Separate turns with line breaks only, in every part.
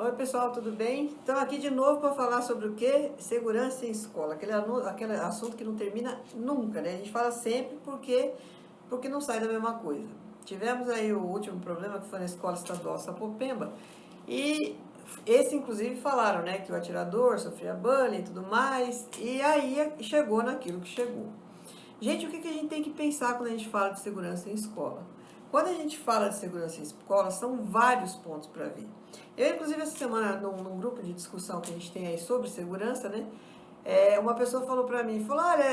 Oi pessoal, tudo bem? Estamos aqui de novo para falar sobre o que? Segurança em escola, aquele assunto que não termina nunca, né? A gente fala sempre porque não sai da mesma coisa. Tivemos aí o último problema que foi na Escola Estadual Sapopemba e esse inclusive falaram, né, que o atirador sofria bullying e tudo mais, e aí chegou naquilo que chegou. Gente, o que a gente tem que pensar quando a gente fala de segurança em escola? Quando a gente fala de segurança em escola, são vários pontos para ver. Eu, inclusive, essa semana, num grupo de discussão que a gente tem aí sobre segurança, né? Uma pessoa falou para mim, falou, olha,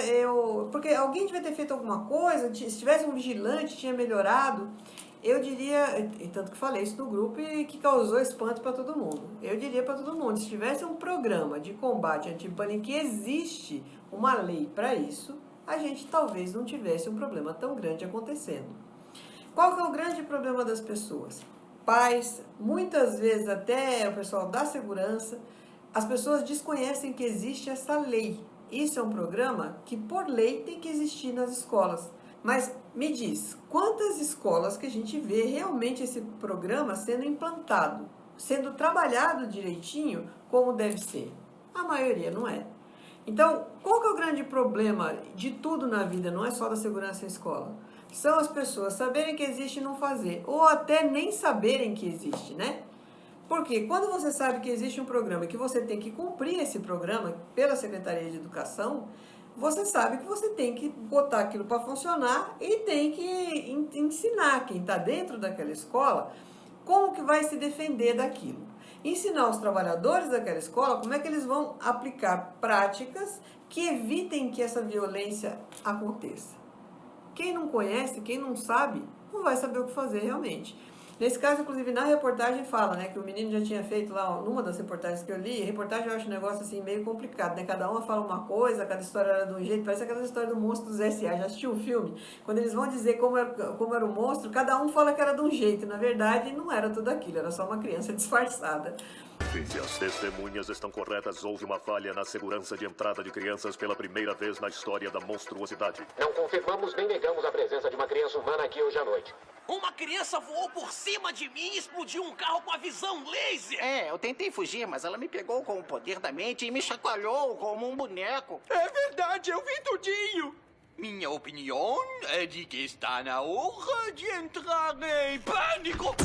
porque alguém devia ter feito alguma coisa, se tivesse um vigilante, tinha melhorado. Eu diria, e tanto que falei isso no grupo e que causou espanto para todo mundo. Eu diria para todo mundo, se tivesse um programa de combate anti-bullying que existe uma lei para isso, a gente talvez não tivesse um problema tão grande acontecendo. Qual que é o grande problema das pessoas? Pais, muitas vezes até o pessoal da segurança, as pessoas desconhecem que existe essa lei. Isso é um programa que, por lei, tem que existir nas escolas. Mas me diz, quantas escolas que a gente vê realmente esse programa sendo implantado, sendo trabalhado direitinho como deve ser? A maioria não é. Então, qual que é o grande problema de tudo na vida, não é só da segurança em escola? São as pessoas saberem que existe e não fazer, ou até nem saberem que existe, né? Porque quando você sabe que existe um programa e que você tem que cumprir esse programa pela Secretaria de Educação, você sabe que você tem que botar aquilo para funcionar e tem que ensinar quem está dentro daquela escola como que vai se defender daquilo. Ensinar os trabalhadores daquela escola como é que eles vão aplicar práticas que evitem que essa violência aconteça. Quem não conhece, quem não sabe, não vai saber o que fazer realmente. Nesse caso, inclusive, na reportagem fala, né, que o menino já tinha feito lá, numa das reportagens que eu li, reportagem eu acho um negócio assim meio complicado, né, cada uma fala uma coisa, cada história era de um jeito, parece aquela história do monstro dos S.A., já assistiu o filme? Quando eles vão dizer como era o monstro, cada um fala que era de um jeito, na verdade não era tudo aquilo, era só uma criança disfarçada.
Se as testemunhas estão corretas, houve uma falha na segurança de entrada de crianças pela primeira vez na história da monstruosidade.
Não confirmamos nem negamos a presença de uma criança humana aqui hoje à noite.
Uma criança voou por cima de mim e explodiu um carro com a visão laser!
Eu tentei fugir, mas ela me pegou com o poder da mente e me chacoalhou como um boneco.
É verdade, eu vi tudinho.
Minha opinião é de que está na hora de entrar em pânico!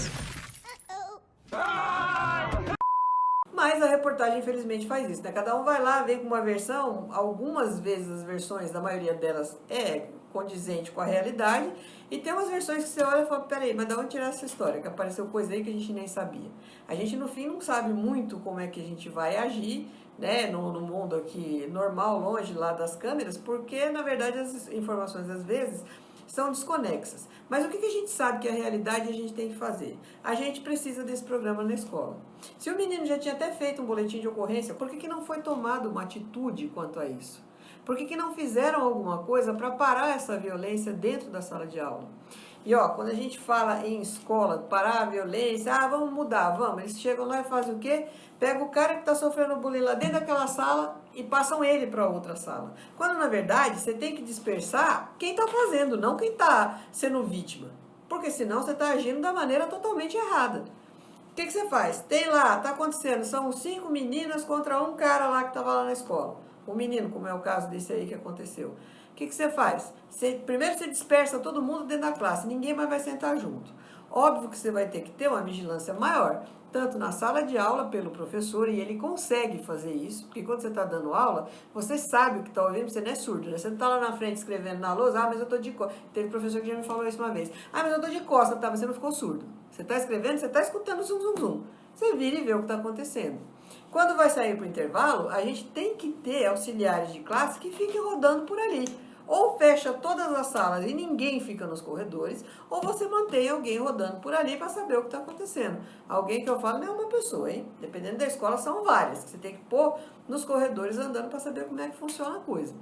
Mas a reportagem, infelizmente, faz isso, né? Cada um vai lá, vem com uma versão, algumas vezes as versões, da maioria delas, é condizente com a realidade, e tem umas versões que você olha e fala, peraí, mas de onde tirar essa história? Que apareceu coisa aí que a gente nem sabia. A gente, no fim, não sabe muito como é que a gente vai agir, né, no mundo aqui normal, longe lá das câmeras, porque, na verdade, as informações, às vezes, são desconexas. Mas o que a gente sabe que é a realidade a gente tem que fazer? A gente precisa desse programa na escola. Se o menino já tinha até feito um boletim de ocorrência, por que não foi tomada uma atitude quanto a isso? Por que não fizeram alguma coisa para parar essa violência dentro da sala de aula? E ó, quando a gente fala em escola, parar a violência, vamos mudar, vamos. Eles chegam lá e fazem o quê? Pegam o cara que está sofrendo bullying lá dentro daquela sala e passam ele para outra sala. Quando, na verdade, você tem que dispersar quem está fazendo, não quem está sendo vítima. Porque senão você está agindo da maneira totalmente errada. O que você faz? Tem lá, está acontecendo, são 5 meninas contra um cara lá que estava lá na escola. Um menino, como é o caso desse aí que aconteceu. O que você faz? Primeiro você dispersa todo mundo dentro da classe, ninguém mais vai sentar junto. Óbvio que você vai ter que ter uma vigilância maior, tanto na sala de aula pelo professor, e ele consegue fazer isso, porque quando você está dando aula, você sabe o que está ouvindo, você não é surdo, né? Você não está lá na frente escrevendo na lousa, mas eu estou de costas. Teve professor que já me falou isso uma vez. Mas eu estou de costas, tá? Mas você não ficou surdo. Você está escrevendo, você está escutando zum, zum, zum. Você vira e vê o que está acontecendo. Quando vai sair para o intervalo, a gente tem que ter auxiliares de classe que fiquem rodando por ali. Ou fecha todas as salas e ninguém fica nos corredores, ou você mantém alguém rodando por ali para saber o que está acontecendo. Alguém que eu falo não é uma pessoa, hein? Dependendo da escola, são várias, que você tem que pôr nos corredores andando para saber como é que funciona a coisa.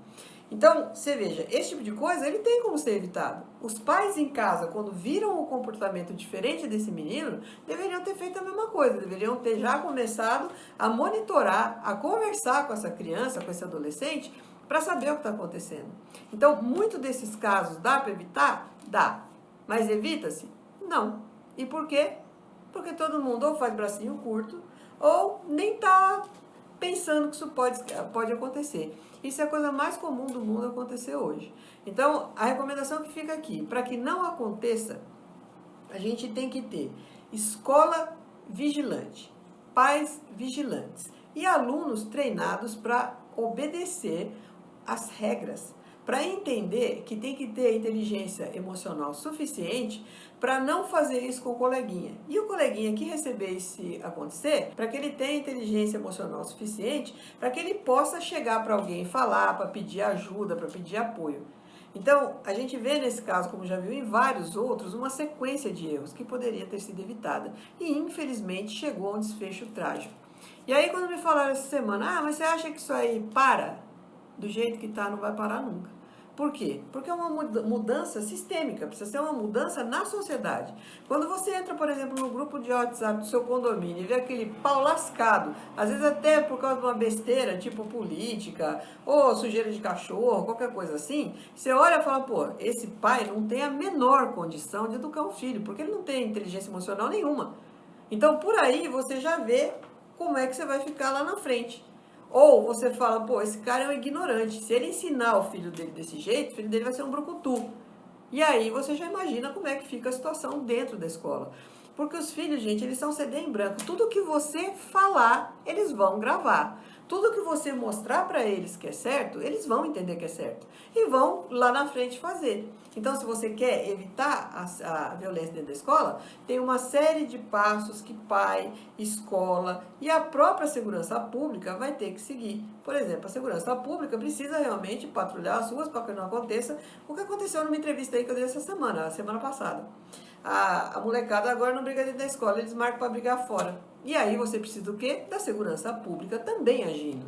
Então, você veja, esse tipo de coisa, ele tem como ser evitado. Os pais em casa, quando viram o comportamento diferente desse menino, deveriam ter feito a mesma coisa, deveriam ter já começado a monitorar, a conversar com essa criança, com esse adolescente, para saber o que está acontecendo. Então, muito desses casos dá para evitar? Dá. Mas evita-se? Não. E por quê? Porque todo mundo ou faz bracinho curto, ou nem está pensando que isso pode acontecer. Isso é a coisa mais comum do mundo acontecer hoje. Então, a recomendação que fica aqui, para que não aconteça, a gente tem que ter escola vigilante, pais vigilantes e alunos treinados para obedecer as regras, para entender que tem que ter inteligência emocional suficiente para não fazer isso com o coleguinha. E o coleguinha que receber isso acontecer, para que ele tenha inteligência emocional suficiente, para que ele possa chegar para alguém e falar, para pedir ajuda, para pedir apoio. Então, a gente vê nesse caso, como já viu em vários outros, uma sequência de erros que poderia ter sido evitada. E, infelizmente, chegou a um desfecho trágico. E aí, quando me falaram essa semana, mas você acha que isso aí para? Do jeito que está, não vai parar nunca. Por quê? Porque é uma mudança sistêmica, precisa ser uma mudança na sociedade. Quando você entra, por exemplo, no grupo de WhatsApp do seu condomínio e vê aquele pau lascado, às vezes até por causa de uma besteira, tipo política, ou sujeira de cachorro, qualquer coisa assim, você olha e fala, pô, esse pai não tem a menor condição de educar um filho, porque ele não tem inteligência emocional nenhuma. Então, por aí, você já vê como é que você vai ficar lá na frente. Ou você fala, pô, esse cara é um ignorante. Se ele ensinar o filho dele desse jeito, o filho dele vai ser um brucutu. E aí você já imagina como é que fica a situação dentro da escola. Porque os filhos, gente, eles são CD em branco. Tudo que você falar, eles vão gravar. Tudo que você mostrar para eles que é certo, eles vão entender que é certo. E vão lá na frente fazer. Então, se você quer evitar a violência dentro da escola, tem uma série de passos que pai, escola e a própria segurança pública vai ter que seguir. Por exemplo, a segurança pública precisa realmente patrulhar as ruas para que não aconteça o que aconteceu numa entrevista aí que eu dei essa semana, a semana passada. A molecada agora não briga dentro da escola, eles marcam para brigar fora. E aí você precisa do quê? Da segurança pública também agindo.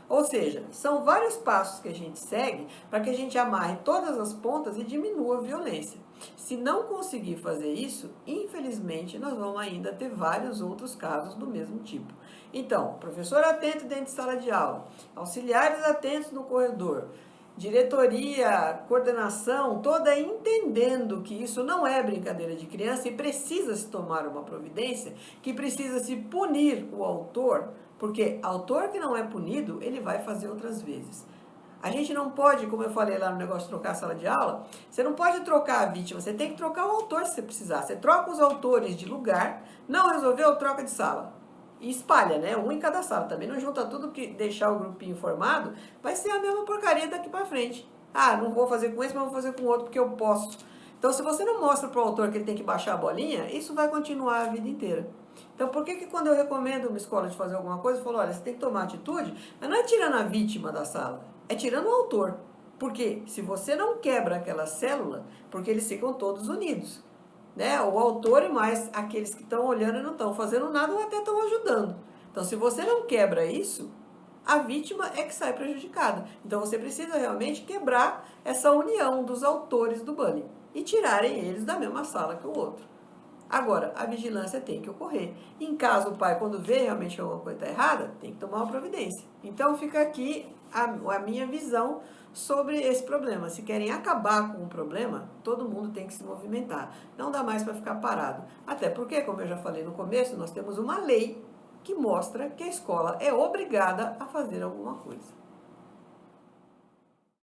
Ou seja, são vários passos que a gente segue para que a gente amarre todas as pontas e diminua a violência. Se não conseguir fazer isso, infelizmente, nós vamos ainda ter vários outros casos do mesmo tipo. Então, professor atento dentro de sala de aula, auxiliares atentos no corredor, diretoria, coordenação, toda entendendo que isso não é brincadeira de criança e precisa se tomar uma providência, que precisa se punir o autor, porque autor que não é punido, ele vai fazer outras vezes. A gente não pode, como eu falei lá no negócio de trocar a sala de aula, você não pode trocar a vítima, você tem que trocar o autor se você precisar. Você troca os autores de lugar, não resolveu, troca de sala. E espalha, né? Um em cada sala. Também não junta tudo que deixar o grupinho formado, vai ser a mesma porcaria daqui pra frente. Ah, não vou fazer com esse, mas vou fazer com o outro porque eu posso. Então, se você não mostra pro autor que ele tem que baixar a bolinha, isso vai continuar a vida inteira. Então, por que quando eu recomendo uma escola de fazer alguma coisa, eu falo, olha, você tem que tomar atitude, mas não é tirando a vítima da sala, é tirando o autor. Porque se você não quebra aquela célula, porque eles ficam todos unidos, né? O autor e mais aqueles que estão olhando e não estão fazendo nada ou até estão ajudando. Então, se você não quebra isso, a vítima é que sai prejudicada. Então, você precisa realmente quebrar essa união dos autores do bullying e tirarem eles da mesma sala que o outro. Agora, a vigilância tem que ocorrer. Em caso o pai, quando vê realmente que alguma coisa está errada, tem que tomar uma providência. Então, fica aqui a minha visão sobre esse problema. Se querem acabar com o problema, todo mundo tem que se movimentar. Não dá mais para ficar parado. Até porque, como eu já falei no começo, nós temos uma lei que mostra que a escola é obrigada a fazer alguma coisa.